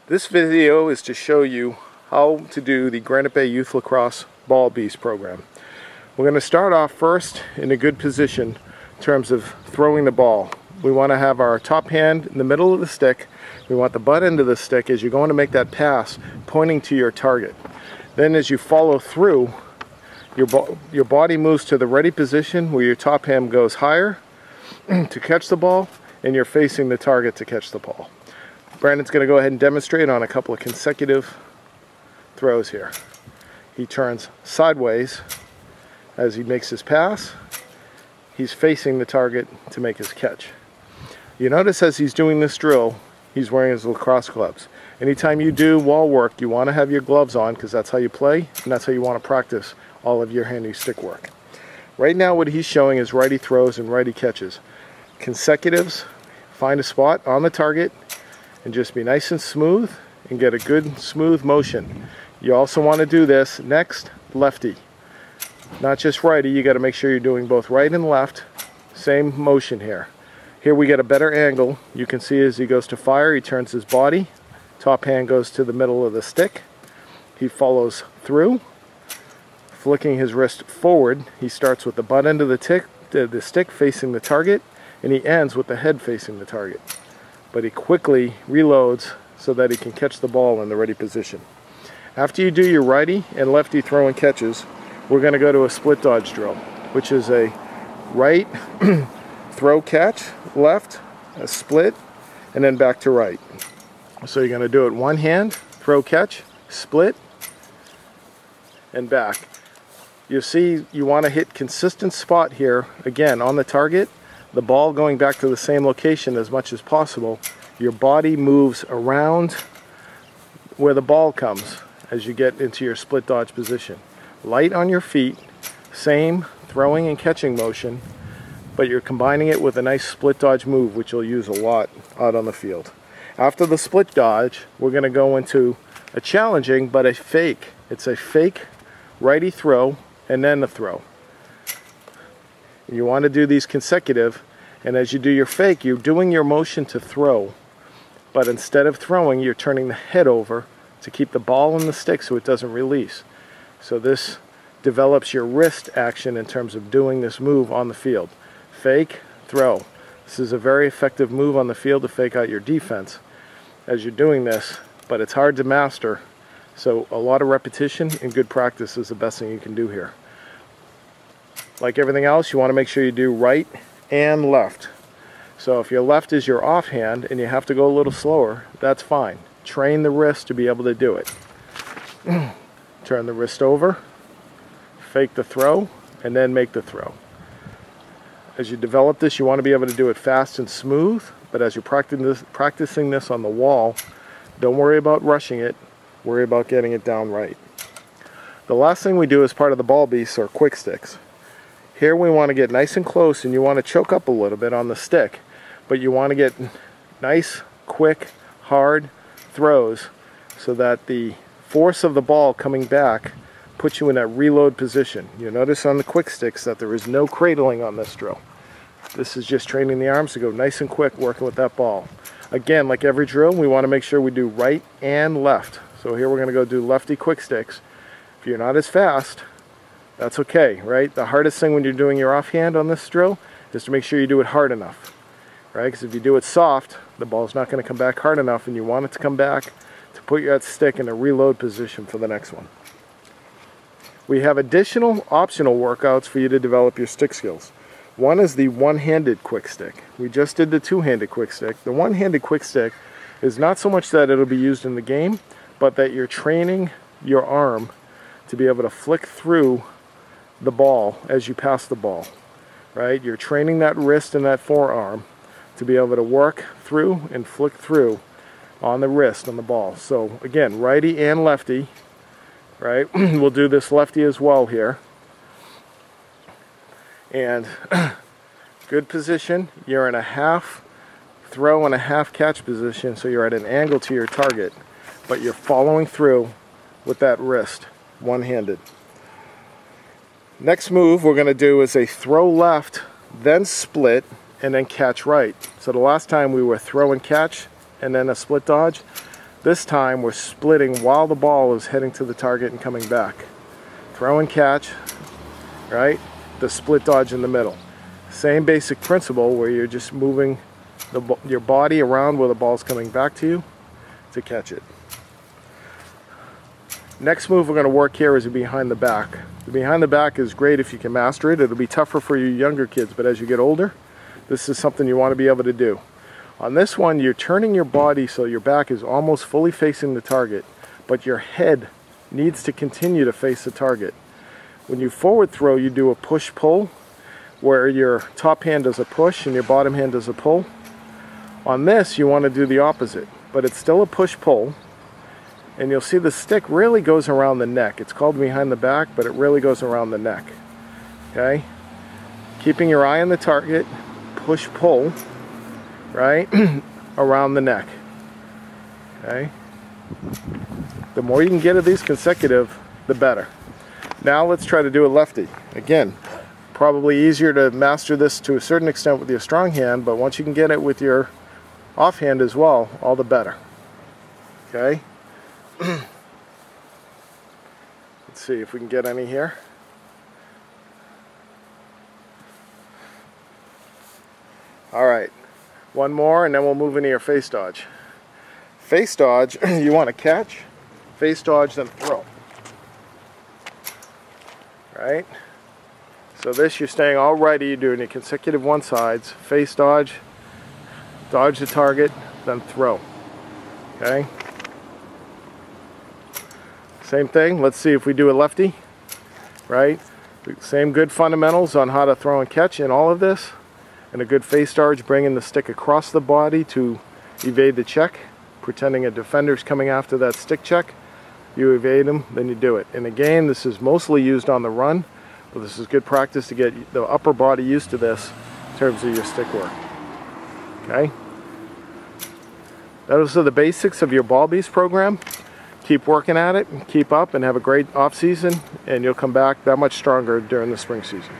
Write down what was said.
This video is to show you how to do the Granite Bay Youth Lacrosse Ball Beast program. We're going to start off first in a good position in terms of throwing the ball. We want to have our top hand in the middle of the stick. We want the butt end of the stick as you're going to make that pass pointing to your target. Then as you follow through, your body moves to the ready position where your top hand goes higher to catch the ball, and you're facing the target to catch the ball. Brandon's going to go ahead and demonstrate on a couple of consecutive throws here. He turns sideways as he makes his pass. He's facing the target to make his catch. You notice as he's doing this drill, he's wearing his lacrosse gloves. Anytime you do wall work, you want to have your gloves on because that's how you play and that's how you want to practice all of your handy stick work. Right now what he's showing is righty throws and righty catches. Consecutives, find a spot on the target and just be nice and smooth and get a good smooth motion. You also want to do this next lefty. Not just righty, you got to make sure you're doing both right and left. Same motion here. Here we get a better angle. You can see as he goes to fire, he turns his body. Top hand goes to the middle of the stick. He follows through, flicking his wrist forward. He starts with the butt end of the stick facing the target, and he ends with the head facing the target. But he quickly reloads so that he can catch the ball in the ready position. After you do your righty and lefty throw and catches, we're going to go to a split dodge drill, which is a right throw catch, left, a split, and then back to right. So you're going to do it one hand, throw catch, split, and back. You see you want to hit consistent spot here, again on the target, the ball going back to the same location as much as possible. Your body moves around where the ball comes as you get into your split dodge position. Light on your feet, same throwing and catching motion, but you're combining it with a nice split dodge move, which you'll use a lot out on the field. After the split dodge, we're going to go into a challenging but a fake. It's a fake righty throw and then the throw. You want to do these consecutive, and as you do your fake, you're doing your motion to throw, but instead of throwing, you're turning the head over to keep the ball in the stick so it doesn't release. So this develops your wrist action in terms of doing this move on the field. Fake, throw. This is a very effective move on the field to fake out your defense as you're doing this, but it's hard to master. So a lot of repetition and good practice is the best thing you can do here. Like everything else, you want to make sure you do right and left. So if your left is your offhand and you have to go a little slower, that's fine. Train the wrist to be able to do it. Turn the wrist over, fake the throw, and then make the throw. As you develop this, you want to be able to do it fast and smooth, but as you're practicing this on the wall, don't worry about rushing it, worry about getting it down right. The last thing we do as part of the ball beasts are quick sticks. Here we want to get nice and close, and you want to choke up a little bit on the stick, but you want to get nice, quick, hard throws so that the force of the ball coming back puts you in that reload position. You notice on the quick sticks that there is no cradling on this drill. This is just training the arms to go nice and quick working with that ball. Again, like every drill, we want to make sure we do right and left. So here we're going to go do lefty quick sticks. If you're not as fast, that's okay, right? The hardest thing when you're doing your offhand on this drill is to make sure you do it hard enough, right? Because if you do it soft, the ball's not going to come back hard enough, and you want it to come back to put your stick in a reload position for the next one. We have additional optional workouts for you to develop your stick skills. One is the one-handed quick stick. We just did the two-handed quick stick. The one-handed quick stick is not so much that it'll be used in the game, but that you're training your arm to be able to flick through the ball as you pass the ball, right? You're training that wrist and that forearm to be able to work through and flick through on the wrist on the ball. So again, righty and lefty, right? We'll do this lefty as well here. And good position. You're in a half throw and a half catch position, so you're at an angle to your target, but you're following through with that wrist, one-handed. Next move we're going to do is a throw left, then split, and then catch right. So the last time we were throw and catch and then a split dodge. This time we're splitting while the ball is heading to the target and coming back. Throw and catch, right? The split dodge in the middle. Same basic principle where you're just moving your body around where the ball's coming back to you to catch it. Next move we're going to work here is a behind the back. The behind the back is great if you can master it. It'll be tougher for your younger kids, but as you get older, this is something you want to be able to do. On this one, you're turning your body so your back is almost fully facing the target, but your head needs to continue to face the target. When you forward throw, you do a push-pull, where your top hand does a push and your bottom hand does a pull. On this, you want to do the opposite, but it's still a push-pull. And you'll see the stick really goes around the neck. It's called behind the back, but it really goes around the neck. Okay? Keeping your eye on the target, push-pull, right? Around the neck. Okay? The more you can get of these consecutive, the better. Now let's try to do a lefty. Again, probably easier to master this to a certain extent with your strong hand, but once you can get it with your offhand as well, all the better. Okay? Let's see if we can get any here. Alright, one more and then we'll move into your face dodge. Face dodge, you want to catch, face dodge, then throw. Right? So this you're staying all righty, you're doing your consecutive one sides, face dodge, dodge the target, then throw. Okay? Same thing, let's see if we do a lefty, right? Same good fundamentals on how to throw and catch in all of this. And a good face dodge, bringing the stick across the body to evade the check. Pretending a defender's coming after that stick check. You evade him, then you do it. And again, this is mostly used on the run, but this is good practice to get the upper body used to this in terms of your stick work. Okay? Those are the basics of your Ball Beast program. Keep working at it, keep up, and have a great off season, and you'll come back that much stronger during the spring season.